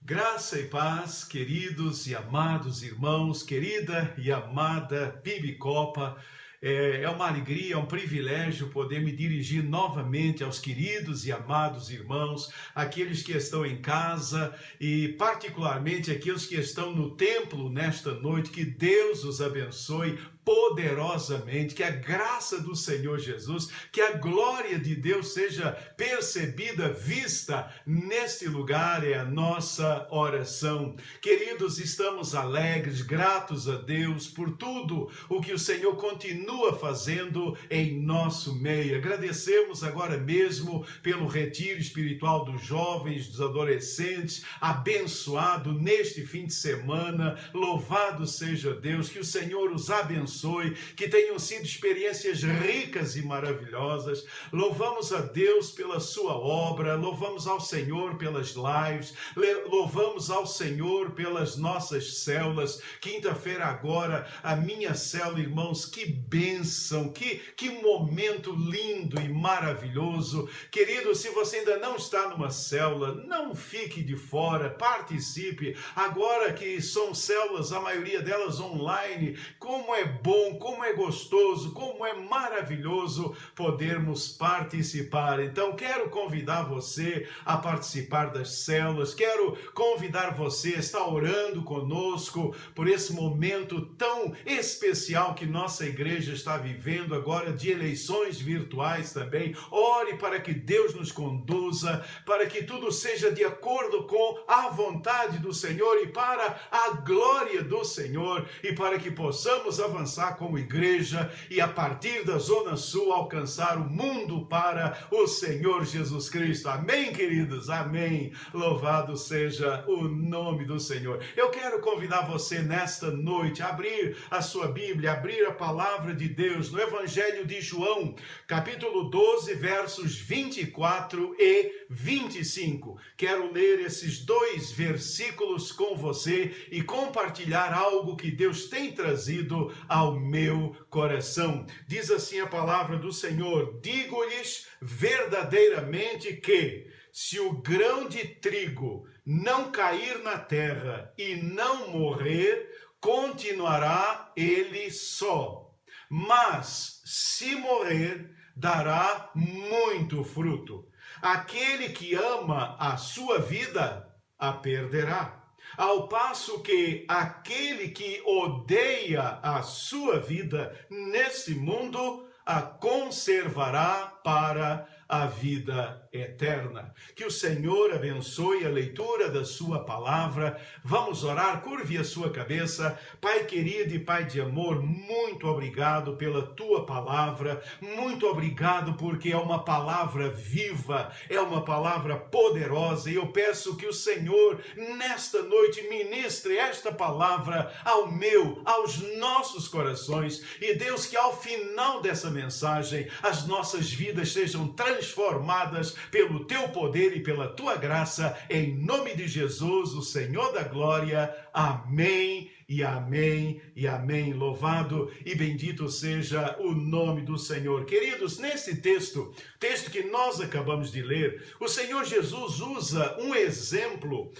Graça e paz, queridos e amados irmãos, querida e amada Bibi Copa. É uma alegria, é um privilégio poder me dirigir novamente aos queridos e amados irmãos, aqueles que estão em casa e particularmente aqueles que estão no templo nesta noite. Que Deus os abençoe poderosamente, que a graça do Senhor Jesus, que a glória de Deus seja percebida, vista neste lugar, é a nossa oração. Queridos, estamos alegres, gratos a Deus por tudo o que o Senhor continua fazendo em nosso meio. Agradecemos agora mesmo pelo retiro espiritual dos jovens, dos adolescentes, abençoado neste fim de semana. Louvado seja Deus, que o Senhor os abençoe, que tenham sido experiências ricas e maravilhosas. Louvamos a Deus pela sua obra, louvamos ao Senhor pelas lives, louvamos ao Senhor pelas nossas células. Quinta-feira agora, a minha célula, irmãos, que bênção, que momento lindo e maravilhoso. Querido, se você ainda não está numa célula, não fique de fora, participe. Agora que são células, a maioria delas online, como é bom, como é gostoso, como é maravilhoso podermos participar. Então, quero convidar você a participar das células, quero convidar você a estar orando conosco por esse momento tão especial que nossa igreja está vivendo agora, de eleições virtuais também. Ore para que Deus nos conduza, para que tudo seja de acordo com a vontade do Senhor e para a glória do Senhor, e para que possamos avançar como igreja e a partir da Zona Sul alcançar o mundo para o Senhor Jesus Cristo. Amém, queridos? Amém. Louvado seja o nome do Senhor. Eu quero convidar você nesta noite a abrir a sua Bíblia, abrir a palavra de Deus no Evangelho de João, capítulo 12, versos 24 e 25. Quero ler esses dois versículos com você e compartilhar algo que Deus tem trazido ao meu coração. Diz assim a palavra do Senhor: digo-lhes verdadeiramente que, se o grão de trigo não cair na terra e não morrer, continuará ele só. Mas, se morrer, dará muito fruto. Aquele que ama a sua vida, a perderá. Ao passo que aquele que odeia a sua vida nesse mundo, a conservará para a vida eterna. Que o Senhor abençoe a leitura da sua palavra. Vamos orar, curve a sua cabeça. Pai querido e Pai de amor, muito obrigado pela tua palavra, muito obrigado porque é uma palavra viva, é uma palavra poderosa, e eu peço que o Senhor nesta noite ministre esta palavra aos nossos corações, e Deus, que ao final dessa mensagem as nossas vidas sejam transformadas pelo teu poder e pela tua graça, em nome de Jesus, o Senhor da glória. Amém e amém e amém. Louvado e bendito seja o nome do Senhor. Queridos, nesse texto que nós acabamos de ler, o Senhor Jesus usa um exemplo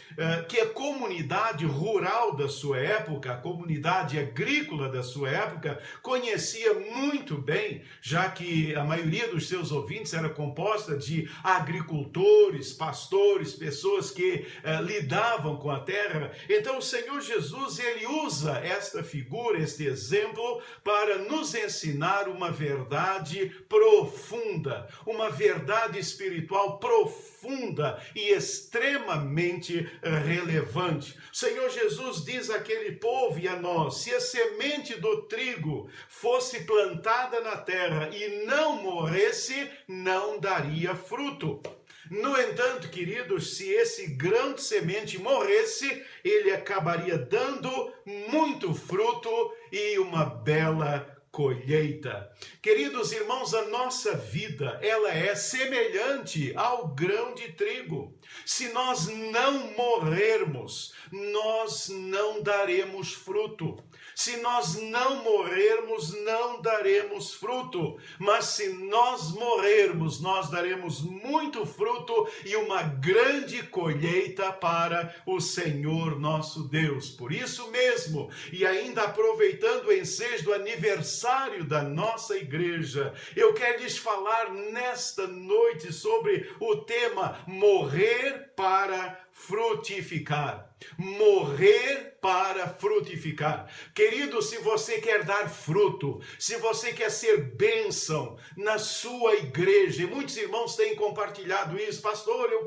que a comunidade rural da sua época, a comunidade agrícola da sua época, conhecia muito bem, já que a maioria dos seus ouvintes era composta de agricultores, pastores, pessoas que lidavam com a terra. Então o Senhor Jesus, ele usa esta figura, este exemplo, para nos ensinar uma verdade profunda, uma verdade espiritual profunda e extremamente relevante. O Senhor Jesus diz àquele povo e a nós: se a semente do trigo fosse plantada na terra e não morresse, não daria fruto. No entanto, queridos, se esse grão de semente morresse, ele acabaria dando muito fruto e uma bela colheita. Queridos irmãos, a nossa vida, ela é semelhante ao grão de trigo. Se nós não morrermos, nós não daremos fruto. Se nós não morrermos, não daremos fruto. Mas se nós morrermos, nós daremos muito fruto e uma grande colheita para o Senhor nosso Deus. Por isso mesmo, e ainda aproveitando o ensejo do aniversário da nossa igreja, eu quero lhes falar nesta noite sobre o tema morrer para frutificar. Morrer para frutificar. Querido, se você quer dar fruto, se você quer ser bênção na sua igreja, e muitos irmãos têm compartilhado isso, pastor, eu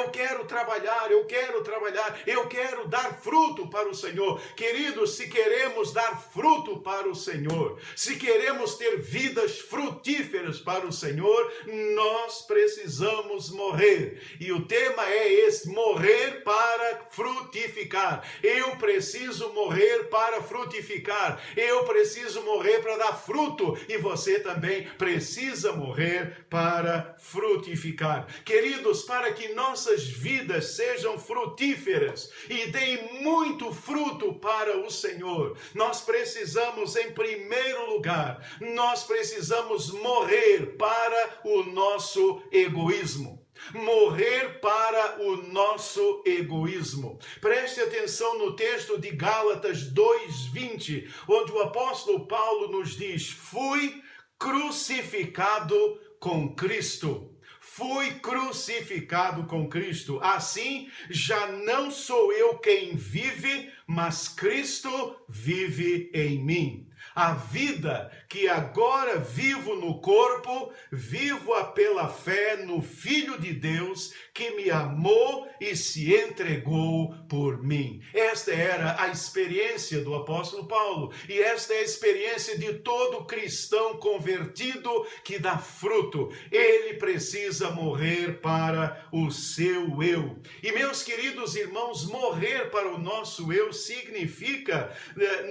quero trabalhar, eu quero dar fruto para o Senhor. Queridos, se queremos dar fruto para o Senhor, se queremos ter vidas frutíferas para o Senhor, nós precisamos morrer. E o tema é esse: morrer para frutificar. Eu preciso morrer para frutificar. Eu preciso morrer para dar fruto. E você também precisa morrer para frutificar. Queridos, para que nossas vidas sejam frutíferas e deem muito fruto para o Senhor, nós precisamos, em primeiro lugar, nós precisamos morrer para o nosso egoísmo. Morrer para o nosso egoísmo. Preste atenção no texto de Gálatas 2:20, onde o apóstolo Paulo nos diz: fui crucificado com Cristo. Fui crucificado com Cristo. Assim, já não sou eu quem vive, mas Cristo vive em mim. A vida que agora vivo no corpo, vivo-a pela fé no Filho de Deus, que me amou e se entregou por mim. Esta era a experiência do apóstolo Paulo, e esta é a experiência de todo cristão convertido que dá fruto. Ele precisa morrer para o seu eu. E, meus queridos irmãos, morrer para o nosso eu significa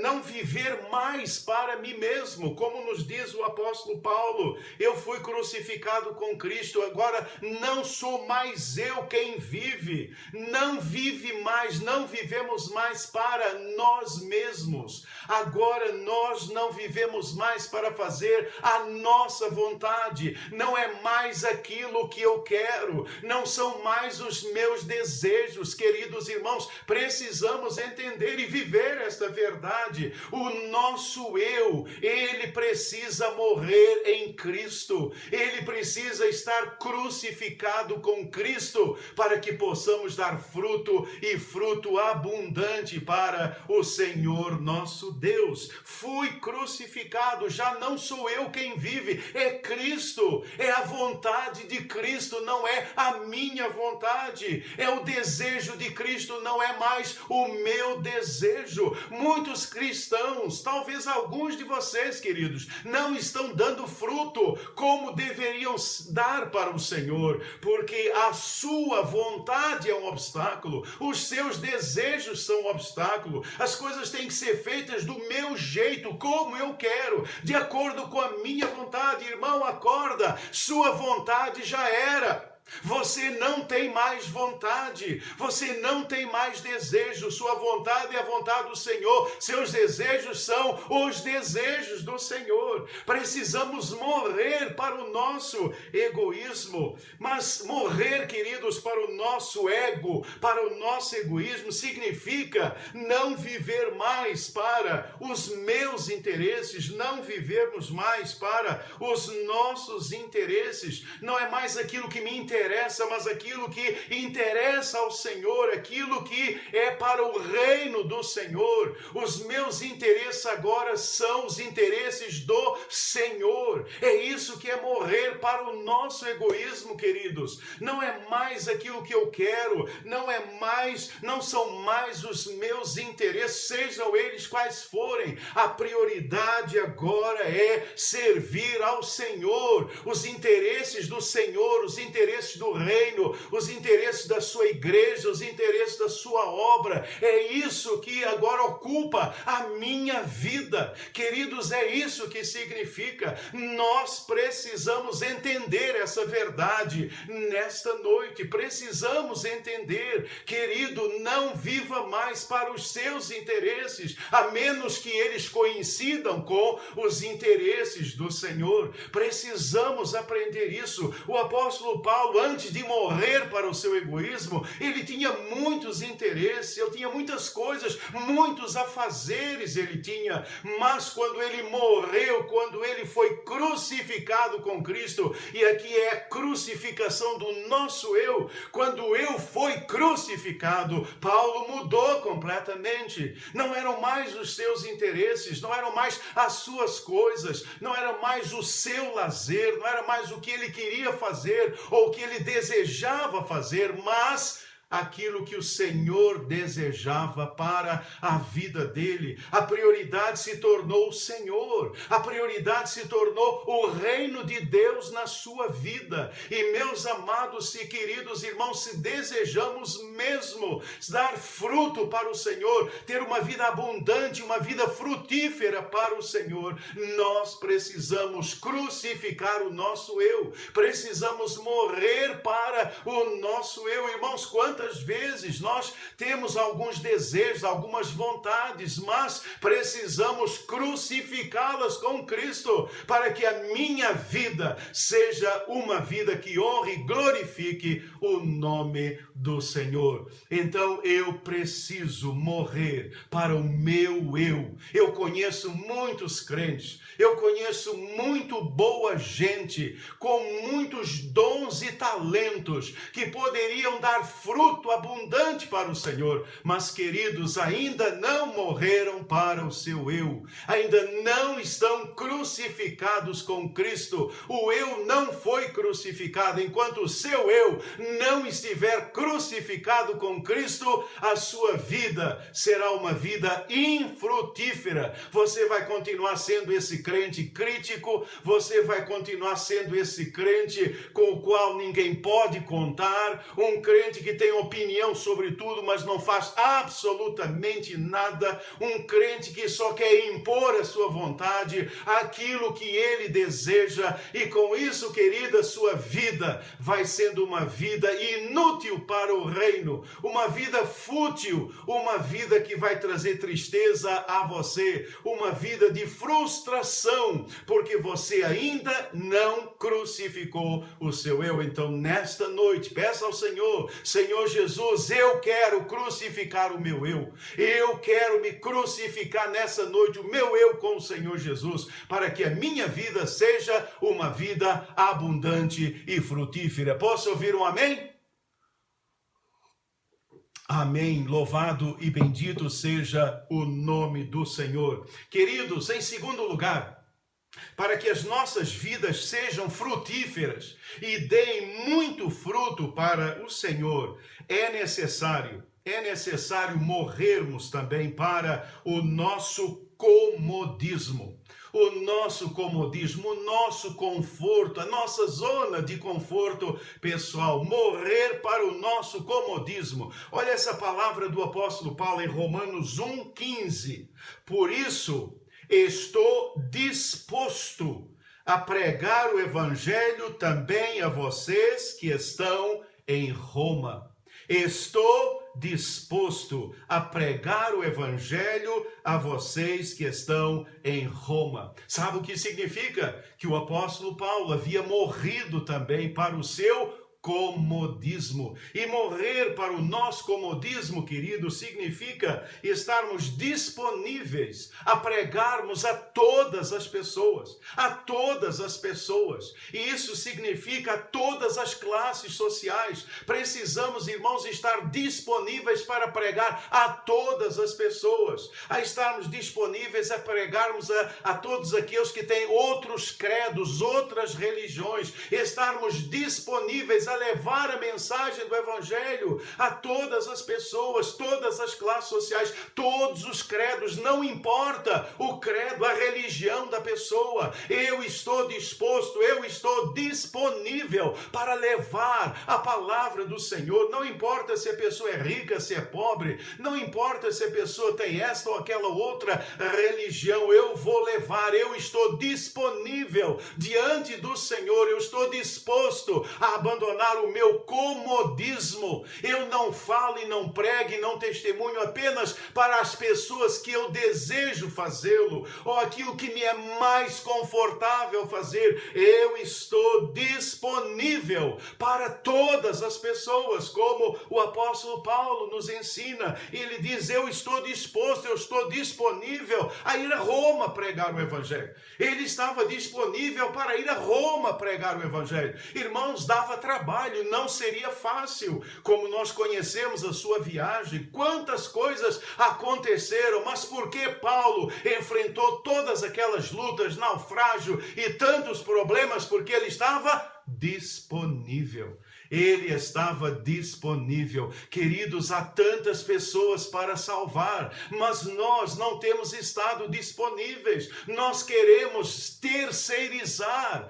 não viver mais para mim mesmo, como nos diz o apóstolo Paulo: eu fui crucificado com Cristo, agora não sou mais eu quem vive, não vivemos mais para nós mesmos, agora nós não vivemos mais para fazer a nossa vontade, não é mais aquilo que eu quero, não são mais os meus desejos. Queridos irmãos, precisamos entender e viver esta verdade. O nosso eu, ele precisa morrer em Cristo, ele precisa estar crucificado com Cristo, para que possamos dar fruto, e fruto abundante para o Senhor nosso Deus. Fui crucificado, já não sou eu quem vive, é Cristo, é a vontade de Cristo, não é a minha vontade, é o desejo de Cristo, não é mais o meu desejo. Muitos cristãos, talvez alguns de vocês, queridos, não estão dando fruto como deveriam dar para o Senhor, porque a sua vontade é um obstáculo, os seus desejos são um obstáculo, as coisas têm que ser feitas do meu jeito, como eu quero, de acordo com a minha vontade. Irmão, acorda, sua vontade já era. Você não tem mais vontade, você não tem mais desejo, sua vontade é a vontade do Senhor, seus desejos são os desejos do Senhor. Precisamos morrer para o nosso egoísmo, mas morrer, queridos, para o nosso ego, para o nosso egoísmo, significa não viver mais para os meus interesses, não vivermos mais para os nossos interesses, não é mais aquilo que me interessa, mas aquilo que interessa ao Senhor, aquilo que é para o reino do Senhor. Os meus interesses agora são os interesses do Senhor. É isso que é morrer para o nosso egoísmo, queridos. Não é mais aquilo que eu quero, não são mais os meus interesses, sejam eles quais forem. A prioridade agora é servir ao Senhor. Os interesses do Senhor, os interesses interesses do reino, os interesses da sua igreja, os interesses da sua obra. É isso que agora ocupa a minha vida. Queridos, é isso que significa. Nós precisamos entender essa verdade nesta noite. Precisamos entender, querido, não viva mais para os seus interesses, a menos que eles coincidam com os interesses do Senhor. Precisamos aprender isso. O apóstolo Paulo, antes de morrer para o seu egoísmo, ele tinha muitos interesses, ele tinha muitas coisas, muitos afazeres ele tinha, mas quando ele morreu, quando ele foi crucificado com Cristo, e aqui é a crucificação do nosso eu, quando o eu foi crucificado, Paulo mudou completamente. Não eram mais os seus interesses, não eram mais as suas coisas, não era mais o seu lazer, não era mais o que ele queria fazer ou o que ele desejava fazer, mas aquilo que o Senhor desejava para a vida dele. A prioridade se tornou o Senhor, a prioridade se tornou o reino de Deus na sua vida. E meus amados e queridos irmãos, se desejamos mesmo dar fruto para o Senhor, ter uma vida abundante, uma vida frutífera para o Senhor, nós precisamos crucificar o nosso eu, precisamos morrer para o nosso eu. Irmãos, quantas vezes nós temos alguns desejos, algumas vontades, mas precisamos crucificá-las com Cristo, para que a minha vida seja uma vida que honre e glorifique o nome do Senhor. Então eu preciso morrer para o meu eu. Eu conheço muitos crentes, eu conheço muito boa gente com muitos dons e talentos que poderiam dar fruto abundante para o Senhor, mas queridos, ainda não morreram para o seu eu, ainda não estão crucificados com Cristo. O eu não foi crucificado. Enquanto o seu eu não estiver crucificado com Cristo, a sua vida será uma vida infrutífera. Você vai continuar sendo esse crente crítico, você vai continuar sendo esse crente com o qual ninguém pode contar, um crente que tem opinião sobre tudo, mas não faz absolutamente nada, um crente que só quer impor a sua vontade, aquilo que ele deseja, e com isso, querida, sua vida vai sendo uma vida inútil para o reino, uma vida fútil, uma vida que vai trazer tristeza a você, uma vida de frustração, porque você ainda não crucificou o seu eu. Então, nesta noite, peça ao Senhor: Senhor Jesus, eu quero crucificar o meu eu quero me crucificar nessa noite, o meu eu com o Senhor Jesus, para que a minha vida seja uma vida abundante e frutífera. Posso ouvir um amém? Amém. Louvado e bendito seja o nome do Senhor. Queridos, em segundo lugar, para que as nossas vidas sejam frutíferas e deem muito fruto para o Senhor, é necessário morrermos também para o nosso comodismo. O nosso comodismo, o nosso conforto, a nossa zona de conforto pessoal, morrer para o nosso comodismo. Olha essa palavra do apóstolo Paulo em Romanos 1,15. Por isso, estou disposto a pregar o evangelho também a vocês que estão em Roma. Estou disposto a pregar o evangelho a vocês que estão em Roma. Sabe o que significa? Que o apóstolo Paulo havia morrido também para o seu comodismo. E morrer para o nosso comodismo, querido, significa estarmos disponíveis a pregarmos a todas as pessoas, E isso significa a todas as classes sociais. Precisamos, irmãos, estar disponíveis para pregar a todas as pessoas, a estarmos disponíveis a pregarmos a todos aqueles que têm outros credos, outras religiões, estarmos disponíveis a levar a mensagem do Evangelho a todas as pessoas, todas as classes sociais, todos os credos, não importa o credo, a religião da pessoa. Eu estou disposto, eu estou disponível para levar a palavra do Senhor. Não importa se a pessoa é rica, se é pobre, não importa se a pessoa tem esta ou aquela outra religião, eu vou levar, eu estou disponível diante do Senhor, eu estou disposto a abandonar o meu comodismo. Eu não falo e não prego e não testemunho apenas para as pessoas que eu desejo fazê-lo, ou aquilo que me é mais confortável fazer. Eu estou disponível para todas as pessoas, como o apóstolo Paulo nos ensina. Ele diz: eu estou disposto, eu estou disponível a ir a Roma pregar o Evangelho. Ele estava disponível para ir a Roma pregar o Evangelho. Irmãos, dava trabalho, não seria fácil. Como nós conhecemos a sua viagem, quantas coisas aconteceram, mas por que Paulo enfrentou todas aquelas lutas, naufrágio e tantos problemas? Porque ele estava disponível. Ele estava disponível. Queridos, há tantas pessoas para salvar, mas nós não temos estado disponíveis. Nós queremos terceirizar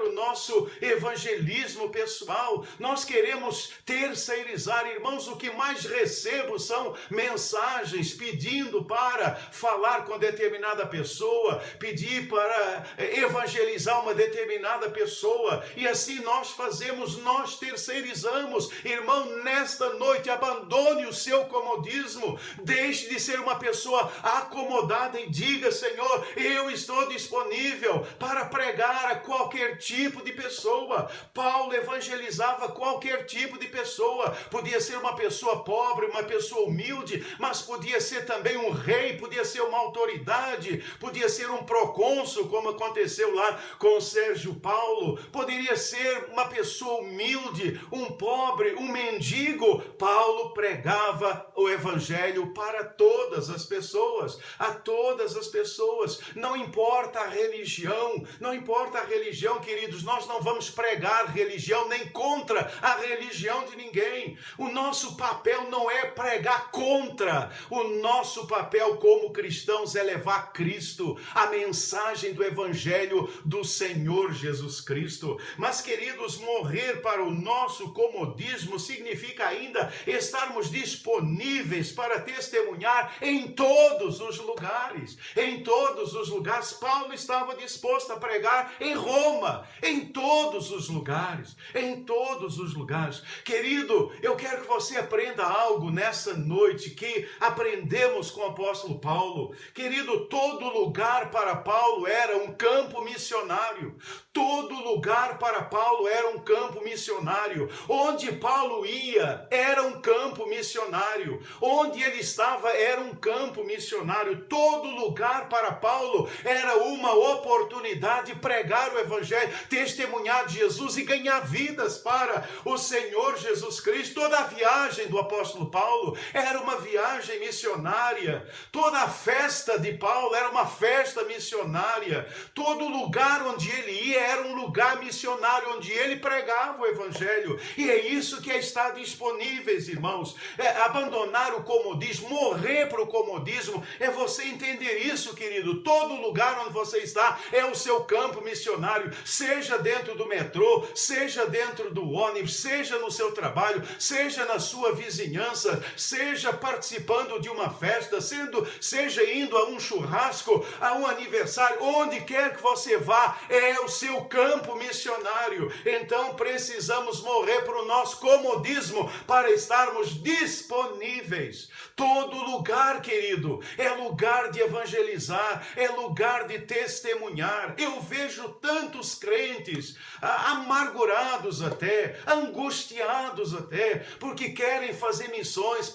o nosso evangelismo pessoal. Nós queremos terceirizar. Irmãos, o que mais recebo são mensagens pedindo para falar com determinada pessoa, pedir para evangelizar uma determinada pessoa, e assim nós fazemos, nós terceirizamos. Irmão, nesta noite, abandone o seu comodismo, deixe de ser uma pessoa acomodada e diga: Senhor, eu estou disponível para pregar a qualquer tipo de pessoa. Paulo evangelizava qualquer tipo de pessoa, podia ser uma pessoa pobre, uma pessoa humilde, mas podia ser também um rei, podia ser uma autoridade, podia ser um procônsul, como aconteceu lá com Sérgio Paulo, poderia ser uma pessoa humilde, um pobre, um mendigo. Paulo pregava o Evangelho para todas as pessoas, a todas as pessoas. Não importa a religião, queridos, nós não vamos pregar religião nem contra a religião de ninguém. O nosso papel não é pregar contra, o nosso papel como cristãos é levar Cristo, a mensagem do Evangelho do Senhor Jesus Cristo. Mas, queridos, morrer para o nosso comodismo significa ainda estarmos disponíveis para testemunhar em todos os lugares. Em todos os lugares. Paulo estava disposto a pregar em Roma, em todos os lugares, em todos os lugares. Querido, eu quero que você aprenda algo nessa noite que aprendemos com o apóstolo Paulo. Querido, todo lugar para Paulo era um campo missionário. Todo lugar para Paulo era um campo missionário. Onde Paulo ia era um campo missionário. Onde ele estava era um campo missionário. Todo lugar para Paulo era uma oportunidade de pregar o Evangelho, testemunhar de Jesus e ganhar vidas para o Senhor Jesus Cristo. Toda a viagem do apóstolo Paulo era uma viagem missionária. Toda a festa de Paulo era uma festa missionária. Todo lugar onde ele ia era um lugar missionário, onde ele pregava o Evangelho. E é isso que é estar disponíveis, irmãos. É abandonar o comodismo, morrer para o comodismo, é você entender isso, querido. Todo lugar onde você está é o seu campo missionário, seja dentro do metrô, seja dentro do ônibus, seja no seu trabalho, seja na sua vizinhança, seja participando de uma festa, seja indo a um churrasco, a um aniversário, onde quer que você vá, é o seu campo missionário. Então precisamos morrer para o nosso comodismo para estarmos disponíveis. Todo lugar, querido, é lugar de evangelizar, é lugar de testemunhar. Eu vejo tantos crentes amargurados até, angustiados até, porque querem fazer missões,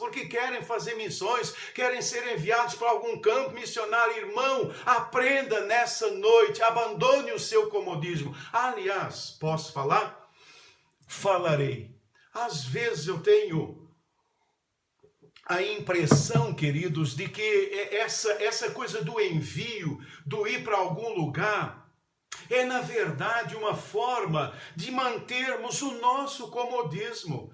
querem ser enviados para algum campo missionário. Irmão, aprenda nessa noite, abandone o seu comodismo. Aliás, posso falar? Falarei. Às vezes eu tenho a impressão, queridos, de que essa coisa do envio, do ir para algum lugar, é na verdade uma forma de mantermos o nosso comodismo,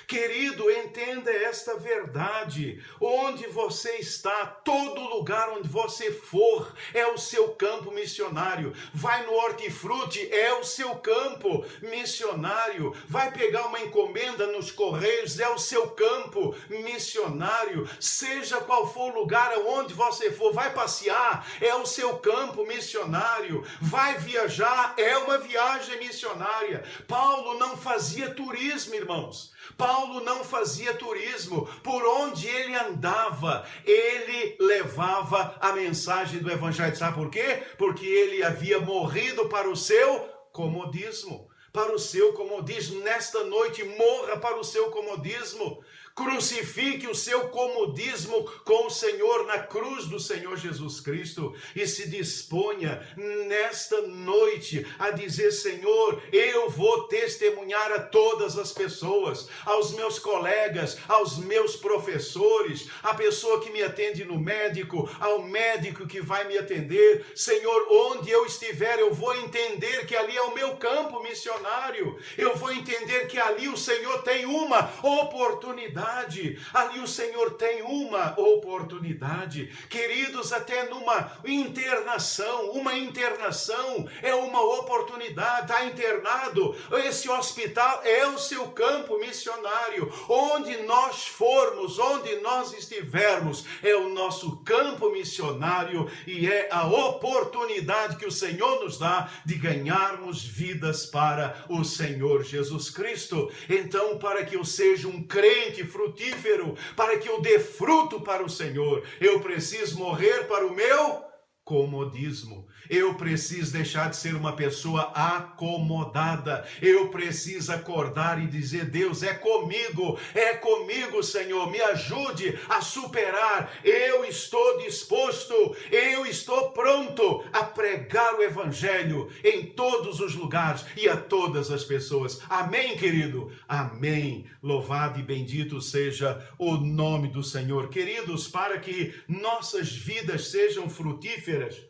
Querido, entenda esta verdade, onde você está, todo lugar onde você for, é o seu campo missionário. Vai no hortifruti, é o seu campo missionário. Vai pegar uma encomenda nos correios, é o seu campo missionário. Seja qual for o lugar aonde você for, vai passear, é o seu campo missionário. Vai viajar, é uma viagem missionária. Paulo não fazia turismo, irmãos. Paulo não fazia turismo. Por onde ele andava, ele levava a mensagem do evangelho. Sabe por quê? Porque ele havia morrido para o seu comodismo. Nesta noite, morra para o seu comodismo. Crucifique o seu comodismo com o Senhor na cruz do Senhor Jesus Cristo e se disponha nesta noite a dizer: Senhor, eu vou testemunhar a todas as pessoas, aos meus colegas, aos meus professores, à pessoa que me atende no médico, ao médico que vai me atender. Senhor, onde eu estiver, eu vou entender que ali é o meu campo missionário. Eu vou entender que ali o Senhor tem uma oportunidade. Ali o Senhor tem uma oportunidade. Queridos, até numa internação, é uma oportunidade. Está internado, esse hospital é o seu campo missionário. Onde nós formos, onde nós estivermos, é o nosso campo missionário e é a oportunidade que o Senhor nos dá de ganharmos vidas para o Senhor Jesus Cristo. Então, para que eu seja um crente frutífero, para que eu dê fruto para o Senhor, eu preciso morrer para o meu comodismo. Eu preciso deixar de ser uma pessoa acomodada. Eu preciso acordar e dizer: Deus, é comigo, Senhor, me ajude a superar. Eu estou disposto, eu estou pronto a pregar o evangelho em todos os lugares e a todas as pessoas. Amém, querido? Amém. Louvado e bendito seja o nome do Senhor. Queridos, para que nossas vidas sejam frutíferas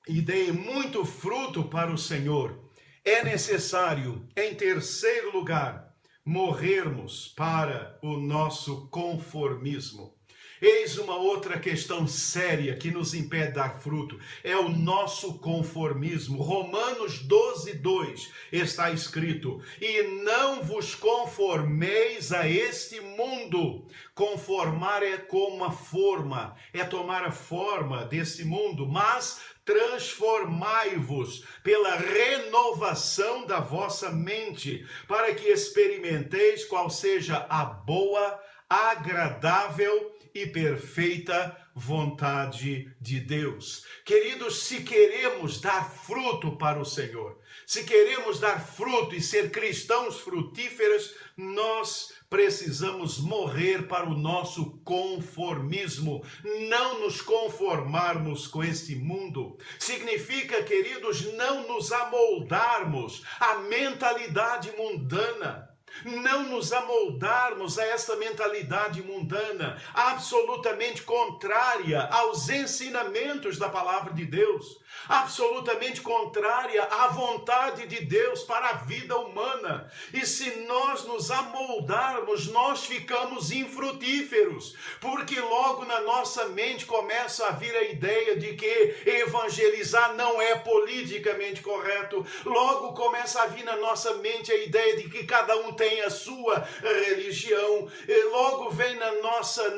e deem muito fruto para o Senhor, é necessário, em terceiro lugar, morrermos para o nosso conformismo. Eis uma outra questão séria que nos impede de dar fruto, é o nosso conformismo. Romanos 12:2 está escrito: e não vos conformeis a este mundo. Conformar é como uma forma, é tomar a forma desse mundo, mas transformai-vos pela renovação da vossa mente, para que experimenteis qual seja a boa, agradável e perfeita vontade de Deus. Queridos, se queremos dar fruto para o Senhor, se queremos dar fruto e ser cristãos frutíferos, nós precisamos morrer para o nosso conformismo, não nos conformarmos com este mundo. Significa, queridos, não nos amoldarmos à mentalidade mundana. Não nos amoldarmos a esta mentalidade mundana, absolutamente contrária aos ensinamentos da palavra de Deus, absolutamente contrária à vontade de Deus para a vida humana. E se nós nos amoldarmos, nós ficamos infrutíferos, porque logo na nossa mente começa a vir a ideia de que evangelizar não é politicamente correto, logo começa a vir na nossa mente a ideia de que cada um tem a sua religião, e logo vem na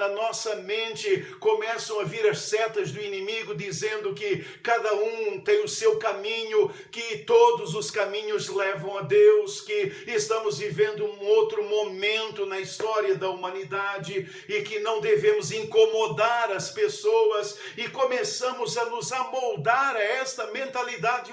nossa mente, começam a vir as setas do inimigo dizendo que cada um tem o seu caminho, que todos os caminhos levam a Deus, que estamos vivendo um outro momento na história da humanidade e que não devemos incomodar as pessoas, e começamos a nos amoldar a esta mentalidade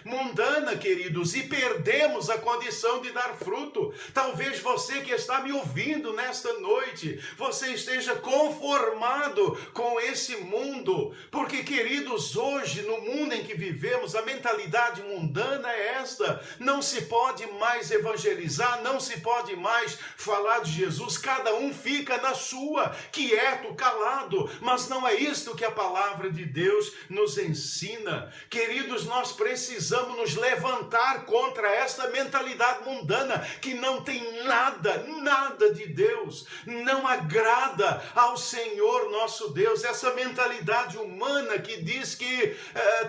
mundana, queridos, e perdemos a condição de dar fruto. Talvez você que está me ouvindo nesta noite, você esteja conformado com esse mundo, porque, queridos, hoje no mundo em que vivemos, a mentalidade mundana é esta. Não se pode mais evangelizar, não se pode mais falar de Jesus. Cada um fica na sua, quieto, calado. Mas não é isto que a palavra de Deus nos ensina. Queridos, nós precisamos nos levantar contra esta mentalidade mundana que não tem nada de Deus. Não agrada ao Senhor nosso Deus. Essa mentalidade humana que diz que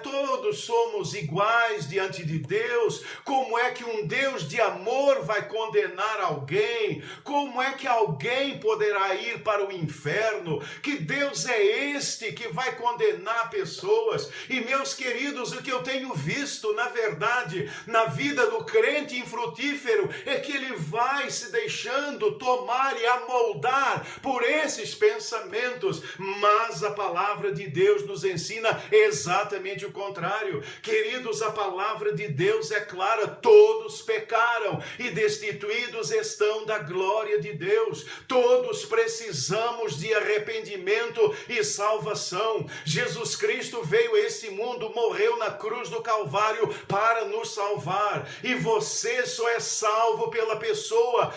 todos somos iguais diante de Deus. Como é que um Deus de amor vai condenar alguém? Como é que alguém poderá ir para o inferno? Que Deus é este que vai condenar pessoas? E meus queridos, o que eu tenho visto, na verdade, na vida do crente infrutífero, é que ele vai se deixando tomar e amoldar por esses pensamentos. Mas a palavra de Deus nos ensina exatamente o contrário. Queridos, a palavra de Deus é clara: todos pecaram e destituídos estão da glória de Deus. Todos precisamos de arrependimento e salvação. Jesus Cristo veio a esse mundo, morreu na cruz do Calvário para nos salvar. E você só é salvo pela pessoa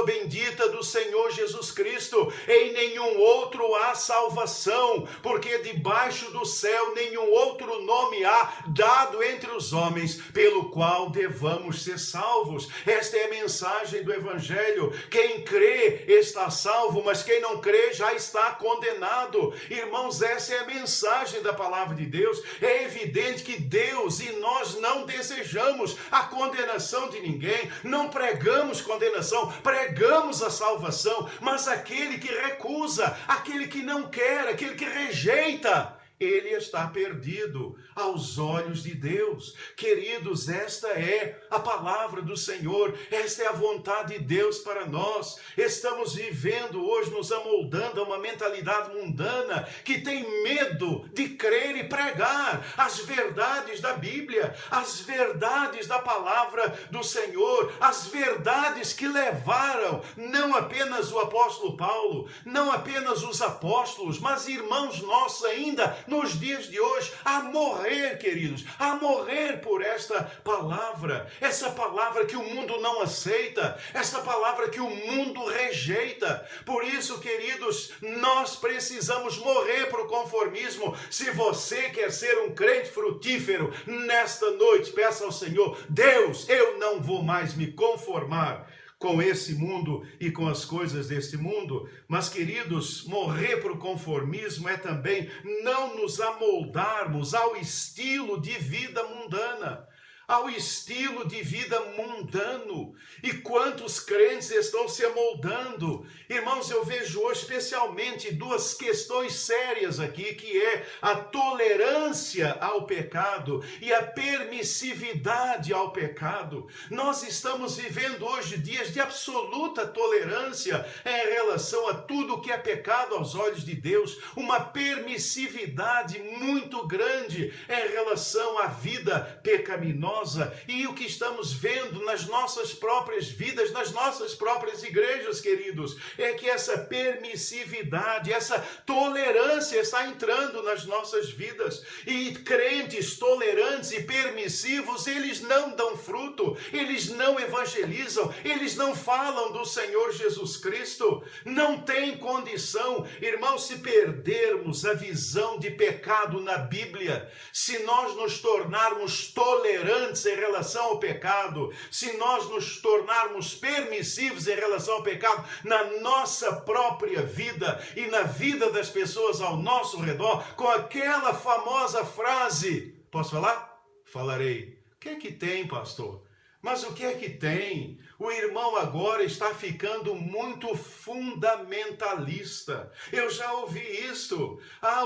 bendita do Senhor Jesus Cristo. Em nenhum outro há salvação, porque debaixo do céu nenhum outro nome há dado entre os homens pelo qual devamos ser salvos. Esta é a mensagem do Evangelho. Quem crê está salvo, mas quem não crê já está condenado. Irmãos, essa é a mensagem da palavra de Deus. É evidente que Deus e nós não desejamos a condenação de ninguém. Não pregamos condenação, pregamos a salvação. Mas aquele que recusa, aquele que não quer, aquele que rejeita, ele está perdido aos olhos de Deus. Queridos, esta é a palavra do Senhor, esta é a vontade de Deus para nós. Estamos vivendo hoje, nos amoldando a uma mentalidade mundana que tem medo de crer e pregar as verdades da Bíblia, as verdades da palavra do Senhor, as verdades que levaram não apenas o apóstolo Paulo, não apenas os apóstolos, mas irmãos nossos ainda nos dias de hoje, a morrer, queridos, a morrer por esta palavra, essa palavra que o mundo não aceita, essa palavra que o mundo rejeita. Por isso, queridos, nós precisamos morrer para o conformismo. Se você quer ser um crente frutífero, nesta noite, peça ao Senhor: Deus, eu não vou mais me conformar com esse mundo e com as coisas deste mundo. Mas, queridos, morrer para o conformismo é também não nos amoldarmos ao estilo de vida mundana, ao estilo de vida mundano. E quantos crentes estão se amoldando? Irmãos, eu vejo hoje especialmente duas questões sérias aqui, que é a tolerância ao pecado e a permissividade ao pecado. Nós estamos vivendo hoje dias de absoluta tolerância em relação a tudo que é pecado aos olhos de Deus, uma permissividade muito grande em relação à vida pecaminosa. E o que estamos vendo nas nossas próprias vidas, nas nossas próprias igrejas, queridos, é que essa permissividade, essa tolerância está entrando nas nossas vidas. E crentes tolerantes e permissivos, eles não dão fruto, eles não evangelizam, eles não falam do Senhor Jesus Cristo. Não tem condição. Irmãos, se perdermos a visão de pecado na Bíblia, se nós nos tornarmos tolerantes em relação ao pecado, se nós nos tornarmos permissivos em relação ao pecado na nossa própria vida e na vida das pessoas ao nosso redor, com aquela famosa frase: posso falar? Falarei. O que é que tem, pastor? Mas o que é que tem? O irmão agora está ficando muito fundamentalista. Eu já ouvi isso.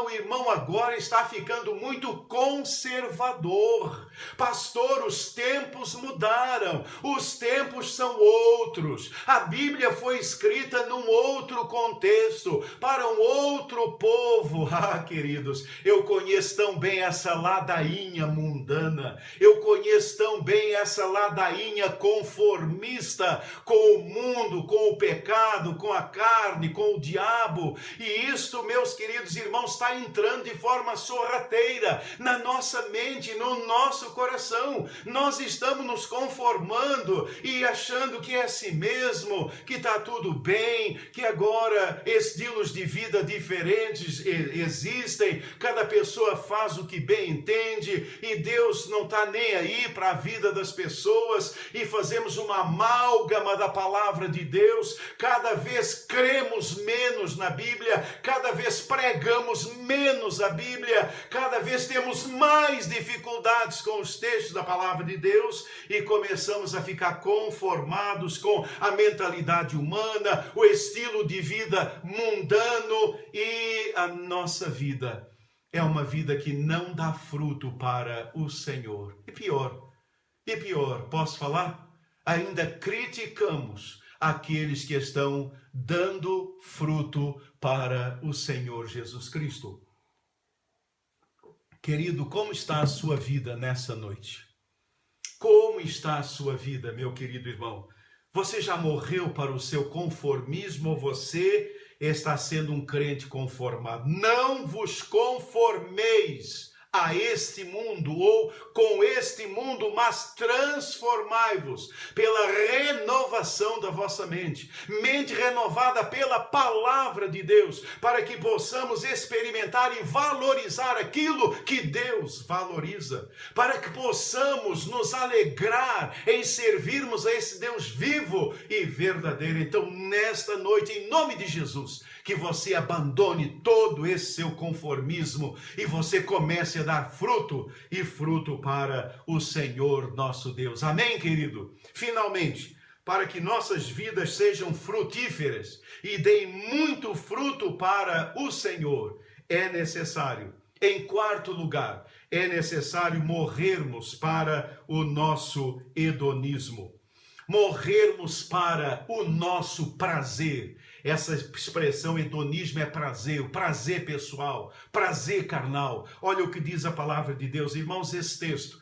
O irmão agora está ficando muito conservador. Pastor, os tempos mudaram. Os tempos são outros. A Bíblia foi escrita num outro contexto, para um outro povo. Queridos, eu conheço tão bem essa ladainha mundana. Eu conheço tão bem essa ladainha rainha conformista com o mundo, com o pecado, com a carne, com o diabo. E isto, meus queridos irmãos, está entrando de forma sorrateira na nossa mente, no nosso coração. Nós estamos nos conformando e achando que é assim mesmo, que está tudo bem, que agora estilos de vida diferentes existem, cada pessoa faz o que bem entende e Deus não está nem aí para a vida das pessoas, e fazemos uma amálgama da palavra de Deus. Cada vez cremos menos na Bíblia, cada vez pregamos menos a Bíblia, cada vez temos mais dificuldades com os textos da palavra de Deus e começamos a ficar conformados com a mentalidade humana, o estilo de vida mundano, e a nossa vida é uma vida que não dá fruto para o Senhor. E pior, posso falar? Ainda criticamos aqueles que estão dando fruto para o Senhor Jesus Cristo. Querido, como está a sua vida nessa noite? Como está a sua vida, meu querido irmão? Você já morreu para o seu conformismo ou você está sendo um crente conformado? Não vos conformeis a este mundo ou com este mundo, mas transformai-vos pela renovação da vossa mente renovada pela palavra de Deus, para que possamos experimentar e valorizar aquilo que Deus valoriza, para que possamos nos alegrar em servirmos a esse Deus vivo e verdadeiro. Então, nesta noite, em nome de Jesus, que você abandone todo esse seu conformismo e você comece a dar fruto, e fruto para o Senhor nosso Deus. Amém, querido? Finalmente, para que nossas vidas sejam frutíferas e deem muito fruto para o Senhor, é necessário, em quarto lugar, é necessário morrermos para o nosso hedonismo. Morrermos para o nosso prazer. Essa expressão hedonismo é prazer, o prazer pessoal, prazer carnal. Olha o que diz a palavra de Deus, irmãos, esse texto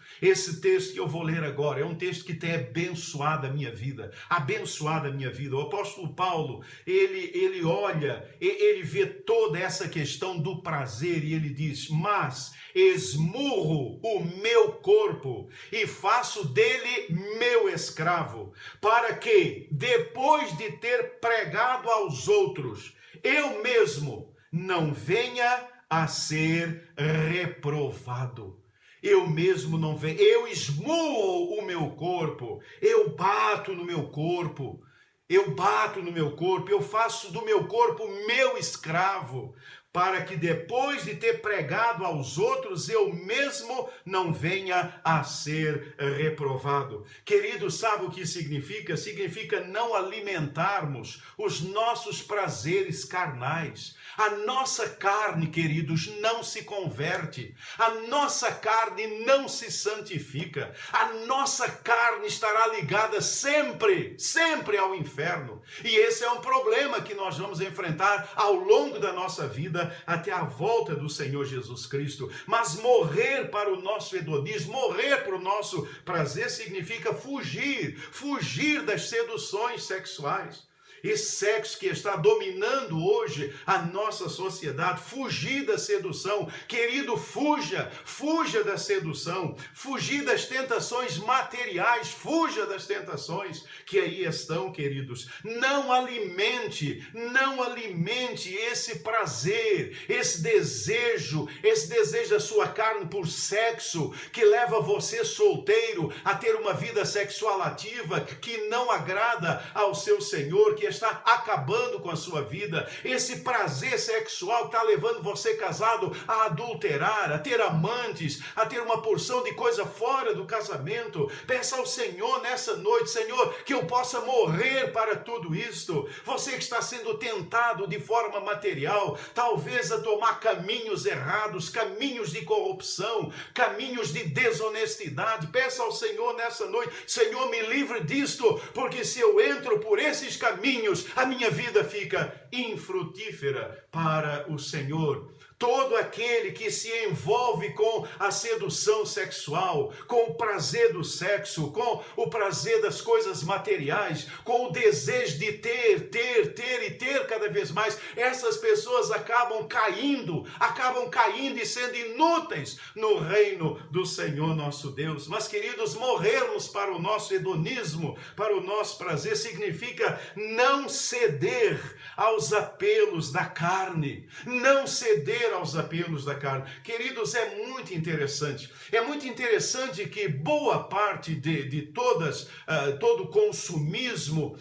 que eu vou ler agora é um texto que tem abençoado a minha vida, O apóstolo Paulo, ele olha, ele vê toda essa questão do prazer e ele diz: mas esmurro o meu corpo e faço dele meu escravo, para que, depois de ter pregado aos outros, eu mesmo não venha a ser reprovado. Eu mesmo não venho, eu esmurro o meu corpo, eu bato no meu corpo, eu faço do meu corpo meu escravo, para que depois de ter pregado aos outros, eu mesmo não venha a ser reprovado. Querido, sabe o que significa? Significa não alimentarmos os nossos prazeres carnais. A nossa carne, queridos, não se converte. A nossa carne não se santifica. A nossa carne estará ligada sempre ao inferno. E esse é um problema que nós vamos enfrentar ao longo da nossa vida, até a volta do Senhor Jesus Cristo. Mas morrer para o nosso hedonismo, morrer para o nosso prazer, significa fugir das seduções sexuais. Esse sexo que está dominando hoje a nossa sociedade, fugir da sedução. Querido, fuja da sedução, fugir das tentações materiais, fuja das tentações que aí estão, queridos. Não alimente esse prazer, esse desejo da sua carne por sexo, que leva você solteiro a ter uma vida sexual ativa que não agrada ao seu Senhor, que está acabando com a sua vida. Esse prazer sexual está levando você casado a adulterar, a ter amantes, a ter uma porção de coisa fora do casamento. Peça ao Senhor nessa noite: Senhor, que eu possa morrer para tudo isto. Você que está sendo tentado de forma material, talvez a tomar caminhos errados, caminhos de corrupção, caminhos de desonestidade, peça ao Senhor nessa noite: Senhor, me livre disto, porque se eu entro por esses caminhos, a minha vida fica infrutífera para o Senhor. Todo aquele que se envolve com a sedução sexual, com o prazer do sexo, com o prazer das coisas materiais, com o desejo de ter e ter cada vez mais, essas pessoas acabam caindo e sendo inúteis no reino do Senhor nosso Deus. Mas, queridos, morrermos para o nosso hedonismo, para o nosso prazer, significa não ceder aos apelos da carne, não ceder aos apelos da carne. Queridos, é muito interessante que boa parte de todo consumismo,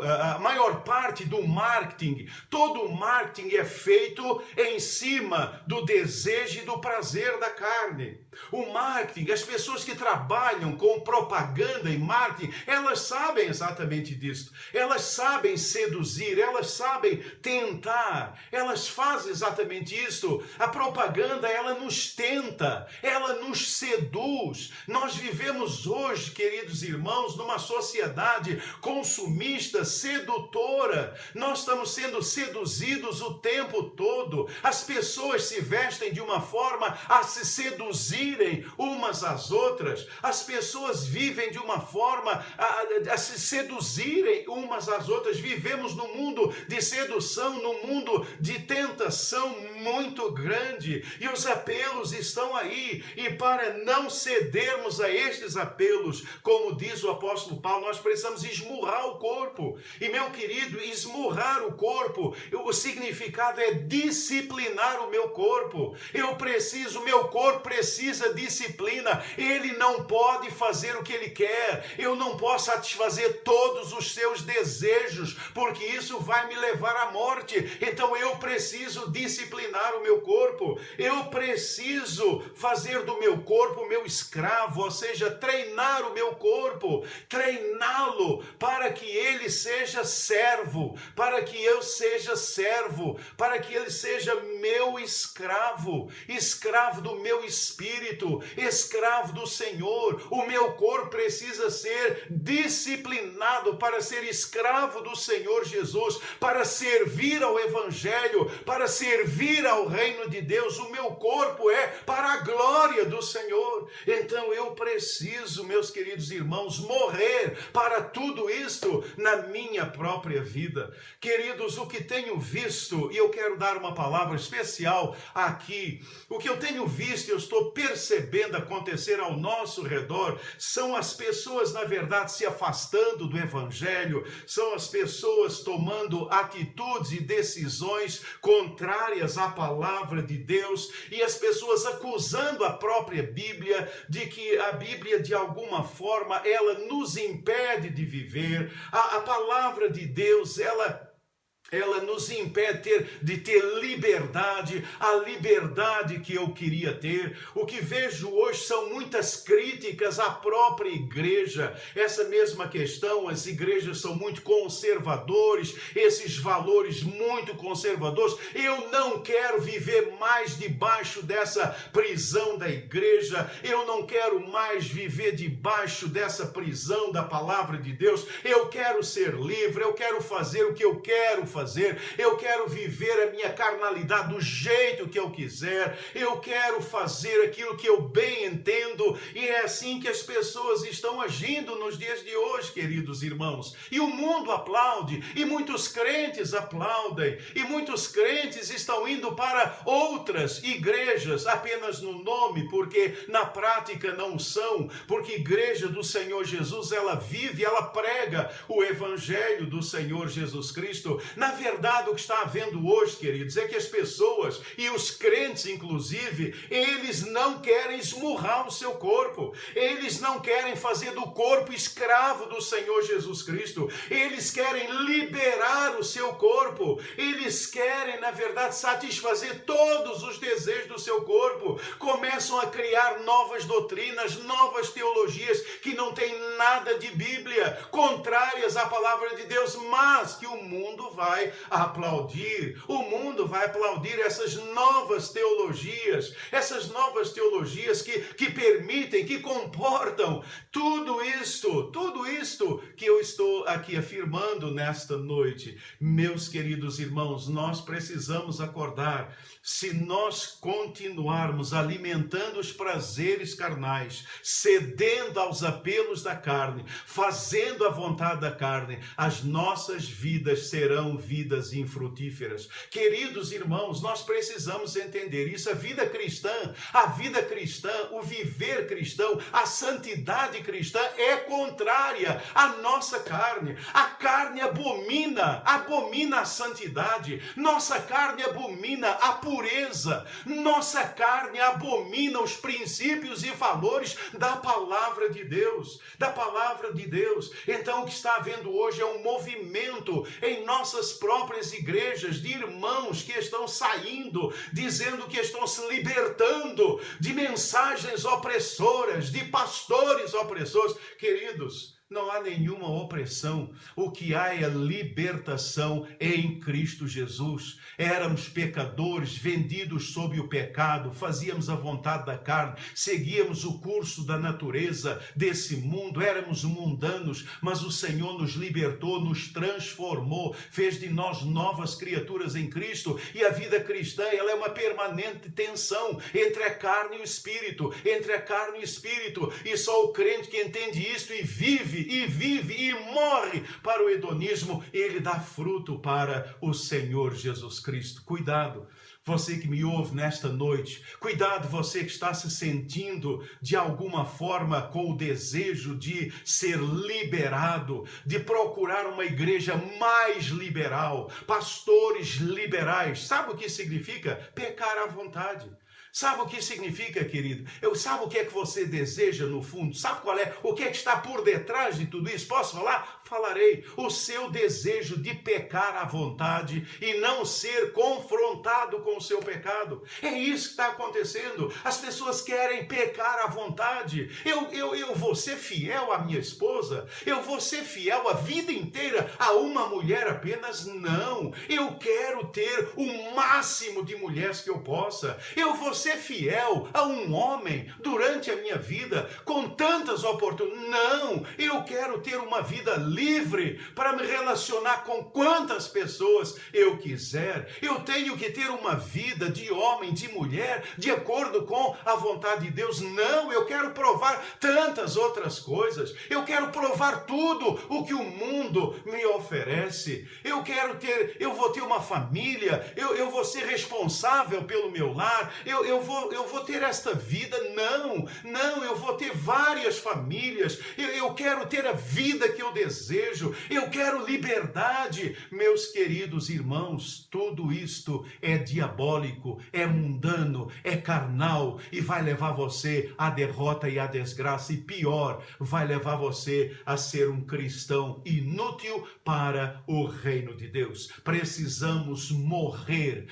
a maior parte do marketing, todo o marketing é feito em cima do desejo e do prazer da carne. O marketing, as pessoas que trabalham com propaganda e marketing, elas sabem exatamente disso. Elas sabem seduzir, elas sabem tentar, elas fazem exatamente isso. A propaganda, ela nos tenta, ela nos seduz. Nós vivemos hoje, queridos irmãos, numa sociedade consumista, sedutora. Nós estamos sendo seduzidos o tempo todo. As pessoas se vestem de uma forma a se seduzirem umas às outras. As pessoas vivem de uma forma a se seduzirem umas às outras. Vivemos num mundo de sedução, num mundo de tentação muito grande, e os apelos estão aí, e para não cedermos a estes apelos, como diz o apóstolo Paulo, nós precisamos esmurrar o corpo. E, meu querido, esmurrar o corpo, o significado é disciplinar o meu corpo. O meu corpo precisa disciplina. Ele não pode fazer o que ele quer. Eu não posso satisfazer todos os seus desejos, porque isso vai me levar à morte. Então eu preciso disciplinar o meu corpo. Eu preciso fazer do meu corpo meu escravo, ou seja, treinar o meu corpo, treiná-lo para que ele seja servo, para que eu seja servo, para que ele seja meu escravo, escravo do meu espírito, escravo do Senhor. O meu corpo precisa ser disciplinado para ser escravo do Senhor Jesus, para servir ao Evangelho, para servir ao reino de Deus. O meu corpo é para a glória do Senhor. Então eu preciso, meus queridos irmãos, morrer para tudo isto na minha própria vida. Queridos, o que tenho visto, e eu quero dar uma palavra especial aqui, o que eu tenho visto e eu estou percebendo acontecer ao nosso redor, são as pessoas, na verdade, se afastando do Evangelho, são as pessoas tomando atitudes e decisões contrárias à palavra de Deus, e as pessoas acusando a própria Bíblia de que a Bíblia, de alguma forma, ela nos impede de viver. A palavra de Deus, ela nos impede de ter liberdade, a liberdade que eu queria ter. O que vejo hoje são muitas críticas à própria igreja. Essa mesma questão, as igrejas são muito conservadores, esses valores muito conservadores. Eu não quero viver mais debaixo dessa prisão da igreja. Eu não quero mais viver debaixo dessa prisão da palavra de Deus. Eu quero ser livre, eu quero fazer o que eu quero fazer. Eu quero viver a minha carnalidade do jeito que eu quiser, eu quero fazer aquilo que eu bem entendo, e é assim que as pessoas estão agindo nos dias de hoje, queridos irmãos, e o mundo aplaude, e muitos crentes aplaudem, e muitos crentes estão indo para outras igrejas apenas no nome, porque na prática não são, porque a igreja do Senhor Jesus, ela vive, ela prega o evangelho do Senhor Jesus Cristo. Na verdade, o que está havendo hoje, queridos, é que as pessoas, e os crentes inclusive, eles não querem esmurrar o seu corpo, eles não querem fazer do corpo escravo do Senhor Jesus Cristo, eles querem liberar o seu corpo, eles querem, na verdade, satisfazer todos os desejos do seu corpo, começam a criar novas doutrinas, novas teologias que não têm nada de Bíblia, contrárias contrárias à palavra de Deus, mas que o mundo vai aplaudir. O mundo vai aplaudir essas novas teologias que permitem, que comportam tudo isto que eu estou aqui afirmando nesta noite. Meus queridos irmãos, nós precisamos acordar. Se nós continuarmos alimentando os prazeres carnais, cedendo aos apelos da carne, fazendo a vontade da carne, as nossas vidas serão vidas infrutíferas. Queridos irmãos, nós precisamos entender isso. A vida cristã, o viver cristão, a santidade cristã é contrária à nossa carne. A carne abomina a santidade. Nossa carne abomina a pureza. Nossa carne abomina os princípios e valores da palavra de Deus. Então, o que está havendo hoje é um movimento em nossas próprias igrejas de irmãos que estão saindo, dizendo que estão se libertando de mensagens opressoras, de pastores opressores. Queridos, não há nenhuma opressão. O que há é libertação em Cristo Jesus. Éramos pecadores, vendidos sob o pecado, fazíamos a vontade da carne, seguíamos o curso da natureza desse mundo, éramos mundanos, mas o Senhor nos libertou, nos transformou, fez de nós novas criaturas em Cristo. E a vida cristã, ela é uma permanente tensão entre a carne e o espírito, e só o crente que entende isto e vive e morre para o hedonismo, ele dá fruto para o Senhor Jesus Cristo. Cuidado, você que me ouve nesta noite, cuidado você que está se sentindo de alguma forma com o desejo de ser liberado, de procurar uma igreja mais liberal, pastores liberais. Sabe o que significa? Pecar à vontade. Sabe o que significa, querido? Sabe o que é que você deseja no fundo? Sabe o que é que está por detrás de tudo isso? Posso falar? Falarei. O seu desejo de pecar à vontade e não ser confrontado com o seu pecado. É isso que está acontecendo. As pessoas querem pecar à vontade. Eu vou ser fiel à minha esposa? Eu vou ser fiel a vida inteira a uma mulher apenas? Não. Eu quero ter o máximo de mulheres que eu possa. Eu vou ser fiel a um homem durante a minha vida com tantas oportunidades. Não, eu quero ter uma vida livre para me relacionar com quantas pessoas eu quiser. Eu tenho que ter uma vida de homem, de mulher, de acordo com a vontade de Deus. Não, eu quero provar tantas outras coisas. Eu quero provar tudo o que o mundo me oferece. Eu vou ter uma família, eu vou ser responsável pelo meu lar, eu vou ter esta vida. Não, eu vou ter várias famílias, eu quero ter a vida que eu desejo, eu quero liberdade. Meus queridos irmãos, tudo isto é diabólico, é mundano, é carnal e vai levar você à derrota e à desgraça, e pior, vai levar você a ser um cristão inútil para o reino de Deus. Precisamos morrer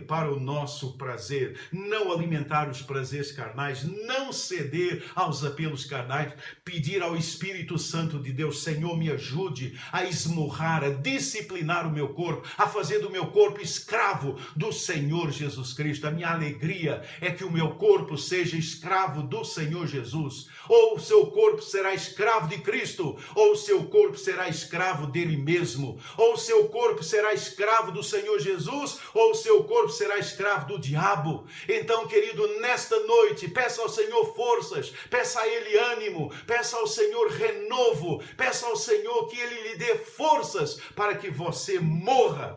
para o nosso prazer, não alimentar os prazeres carnais, não ceder aos apelos carnais, pedir ao Espírito Santo de Deus: Senhor, me ajude a esmurrar, a disciplinar o meu corpo, a fazer do meu corpo escravo do Senhor Jesus Cristo. A minha alegria é que o meu corpo seja escravo do Senhor Jesus. Ou o seu corpo será escravo de Cristo, ou o seu corpo será escravo dele mesmo. Ou o seu corpo será escravo do Senhor Jesus, ou o seu corpo será escravo do diabo. Então, querido, nesta noite, peça ao Senhor forças, peça a Ele ânimo, peça ao Senhor renovo, peça ao Senhor que Ele lhe dê forças para que você morra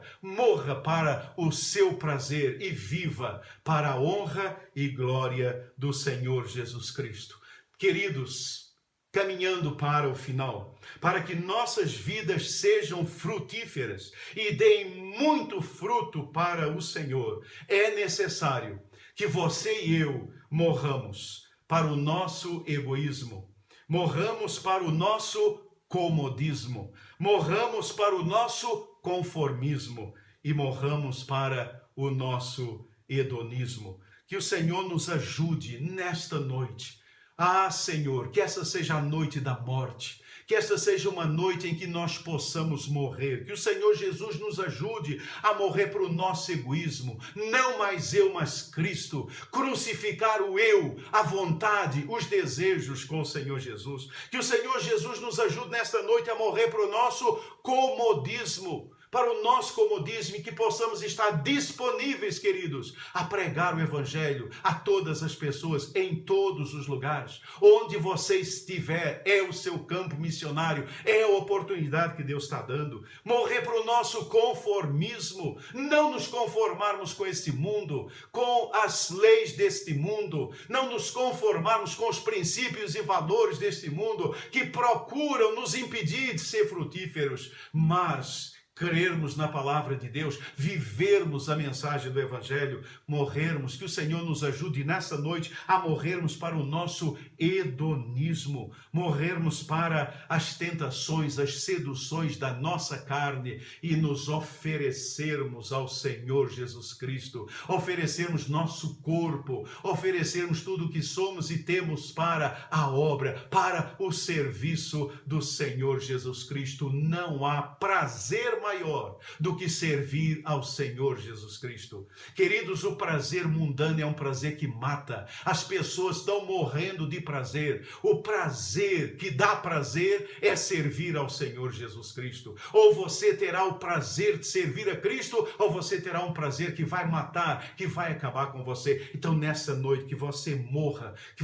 para o seu prazer e viva para a honra e glória do Senhor Jesus Cristo. Queridos, caminhando para o final, para que nossas vidas sejam frutíferas e deem muito fruto para o Senhor, é necessário que você e eu morramos para o nosso egoísmo, morramos para o nosso comodismo, morramos para o nosso conformismo e morramos para o nosso hedonismo. Que o Senhor nos ajude nesta noite. Ah, Senhor, que essa seja a noite da morte. Que esta seja uma noite em que nós possamos morrer. Que o Senhor Jesus nos ajude a morrer para o nosso egoísmo. Não mais eu, mas Cristo. Crucificar o eu, a vontade, os desejos com o Senhor Jesus. Que o Senhor Jesus nos ajude nesta noite a morrer para o nosso comodismo. Para o nosso comodismo e que possamos estar disponíveis, queridos, a pregar o Evangelho a todas as pessoas, em todos os lugares. Onde você estiver, é o seu campo missionário, é a oportunidade que Deus está dando. Morrer para o nosso conformismo, não nos conformarmos com este mundo, com as leis deste mundo, não nos conformarmos com os princípios e valores deste mundo que procuram nos impedir de ser frutíferos, mas crermos na palavra de Deus, vivermos a mensagem do Evangelho, morrermos, que o Senhor nos ajude nessa noite a morrermos para o nosso hedonismo, morrermos para as tentações, as seduções da nossa carne e nos oferecermos ao Senhor Jesus Cristo, oferecermos nosso corpo, oferecermos tudo o que somos e temos para a obra, para o serviço do Senhor Jesus Cristo. Não há prazer maior do que servir ao Senhor Jesus Cristo. Queridos, o prazer mundano é um prazer que mata. As pessoas estão morrendo de prazer. O prazer que dá prazer é servir ao Senhor Jesus Cristo. Ou você terá o prazer de servir a Cristo, ou você terá um prazer que vai matar, que vai acabar com você. Então, nessa noite, que você morra, que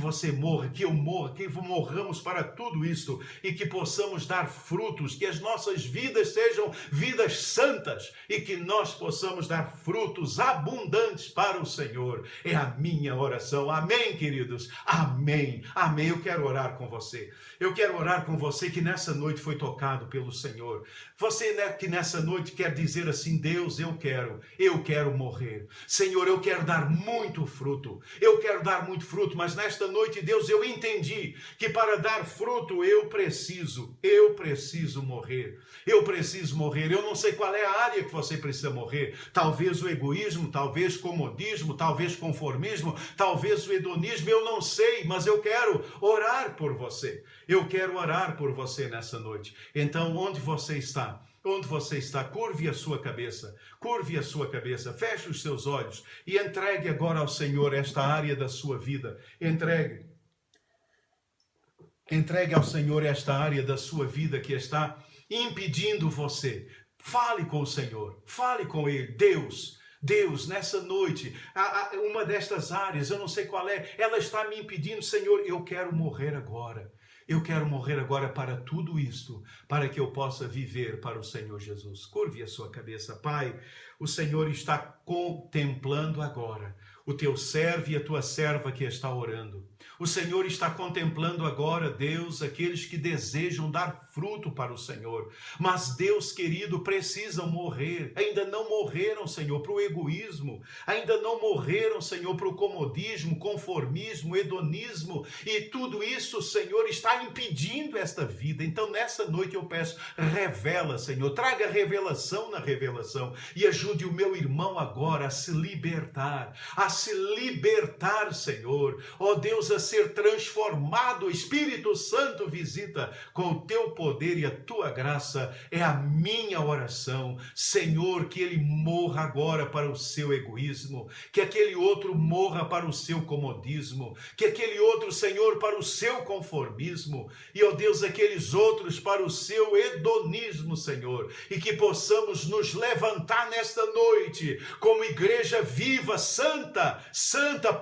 eu morra, que morramos para tudo isso e que possamos dar frutos, que as nossas vidas sejam vidas santas e que nós possamos dar frutos abundantes para o Senhor. É a minha oração. Amém, queridos? Amém. Amém. Eu quero orar com você. Eu quero orar com você que nessa noite foi tocado pelo Senhor. Você que nessa noite quer dizer assim: Deus, eu quero morrer. Senhor, eu quero dar muito fruto. Eu quero dar muito fruto, mas nesta noite, Deus, eu entendi que para dar fruto eu preciso morrer. Eu preciso morrer. Eu não sei qual é a área que você precisa morrer. Talvez o egoísmo, talvez comodismo, talvez conformismo, talvez o hedonismo. Eu não sei, mas eu quero orar por você. Eu quero orar por você nessa noite. Então, onde você está? Onde você está, curve a sua cabeça, feche os seus olhos e entregue agora ao Senhor esta área da sua vida. Entregue ao Senhor esta área da sua vida que está impedindo você. Fale com o Senhor, fale com Ele. Deus, nessa noite, uma destas áreas, eu não sei qual é, ela está me impedindo. Senhor, eu quero morrer agora. Eu quero morrer agora para tudo isto, para que eu possa viver para o Senhor Jesus. Curve a sua cabeça. Pai, o Senhor está contemplando agora o teu servo e a tua serva que está orando. O Senhor está contemplando agora, Deus, aqueles que desejam dar fruto para o Senhor. Mas, Deus querido, precisam morrer. Ainda não morreram, Senhor, para o egoísmo. Ainda não morreram, Senhor, para o comodismo, conformismo, hedonismo. E tudo isso, Senhor, está impedindo esta vida. Então, nessa noite eu peço, revela, Senhor. Traga revelação na revelação. E ajude o meu irmão agora a se libertar, Senhor. Ó Deus, a ser transformado. O Espírito Santo visita com o teu poder e a tua graça. É a minha oração, Senhor, que ele morra agora para o seu egoísmo, que aquele outro morra para o seu comodismo, que aquele outro, Senhor, para o seu conformismo, e, ó Deus, aqueles outros para o seu hedonismo, Senhor, e que possamos nos levantar nesta noite como igreja viva, santa,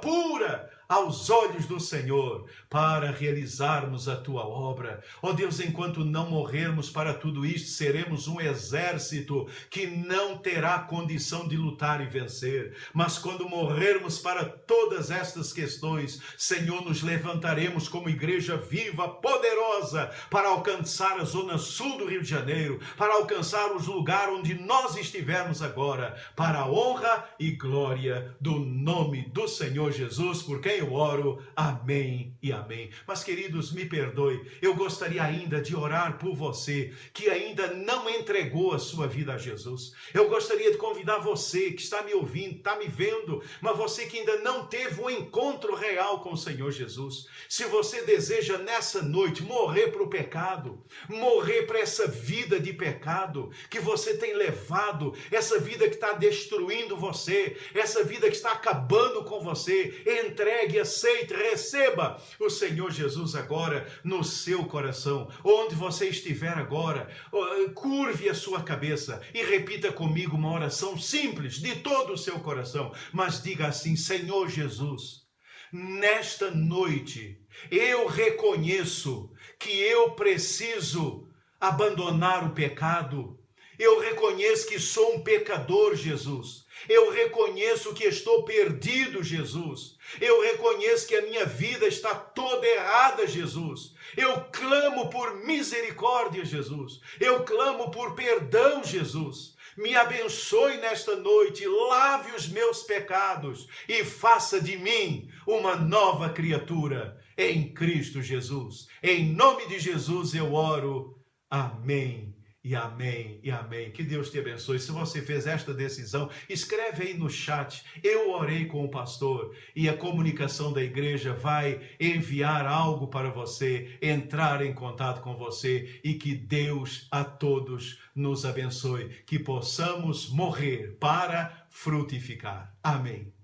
pura, aos olhos do Senhor, para realizarmos a tua obra. Ó Deus, enquanto não morrermos para tudo isto, seremos um exército que não terá condição de lutar e vencer. Mas quando morrermos para todas estas questões, Senhor, nos levantaremos como igreja viva, poderosa, para alcançar a zona sul do Rio de Janeiro, para alcançar os lugares onde nós estivermos agora, para a honra e glória do nome do Senhor Jesus, por quem eu oro, amém e amém. Mas, queridos, me perdoe, eu gostaria ainda de orar por você que ainda não entregou a sua vida a Jesus. Eu gostaria de convidar você que está me ouvindo, está me vendo, mas você que ainda não teve um encontro real com o Senhor Jesus. Se você deseja nessa noite morrer para o pecado, morrer para essa vida de pecado que você tem levado, essa vida que está destruindo você, essa vida que está acabando com você, entregue, aceite, receba o Senhor Jesus agora no seu coração. Onde você estiver agora, curve a sua cabeça e repita comigo uma oração simples de todo o seu coração, mas diga assim: Senhor Jesus, nesta noite eu reconheço que eu preciso abandonar o pecado. Eu reconheço que sou um pecador, Jesus. Eu reconheço que estou perdido, Jesus. Eu reconheço que a minha vida está toda errada, Jesus. Eu clamo por misericórdia, Jesus. Eu clamo por perdão, Jesus. Me abençoe nesta noite, lave os meus pecados e faça de mim uma nova criatura em Cristo Jesus. Em nome de Jesus eu oro. Amém. E amém, e amém. Que Deus te abençoe. Se você fez esta decisão, escreve aí no chat: eu orei com o pastor, e a comunicação da igreja vai enviar algo para você, entrar em contato com você, e que Deus a todos nos abençoe, que possamos morrer para frutificar. Amém.